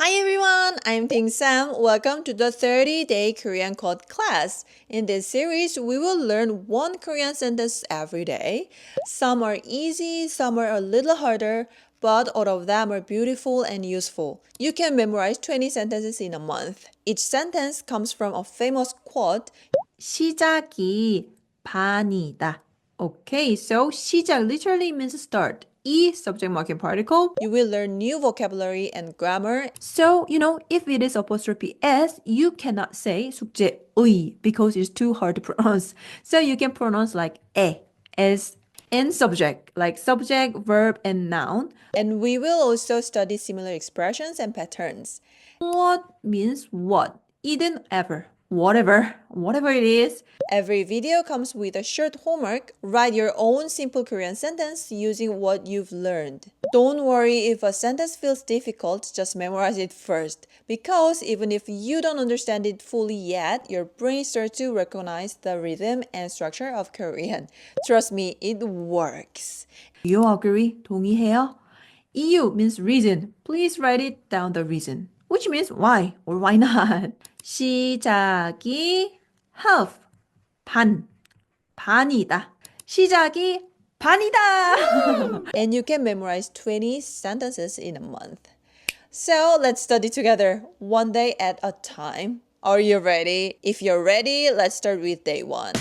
Hi everyone, I'm Tingssam. Welcome to the 30-day Korean code class. In this series, we will learn one Korean sentence every day. Some are easy, some are a little harder, but all of them are beautiful and useful. You can memorize 20 sentences in a month. Each sentence comes from a famous quote. 시작이 반이다. Okay, so 시작 literally means start. Subject marking particle. You will learn new vocabulary and grammar. So, if it is apostrophe S, you cannot say 숙제의 because it's too hard to pronounce. So you can pronounce like 에 as in subject, like subject, verb, and noun. And we will also study similar expressions and patterns. What means what? Eden ever. Whatever it is. Every video comes with a short homework. Write your own simple Korean sentence using what you've learned. Don't worry if a sentence feels difficult, just memorize it first. Because even if you don't understand it fully yet, your brain starts to recognize the rhythm and structure of Korean. Trust me, it works. You agree? 동의해요? EU means reason. Please write it down the reason. Which means why or why not. 시작이 half. 반이다. 시작이 반이다. And you can memorize 20 sentences in a month. So let's study together, one day at a time. Are you ready? If you're ready, let's start with day 1.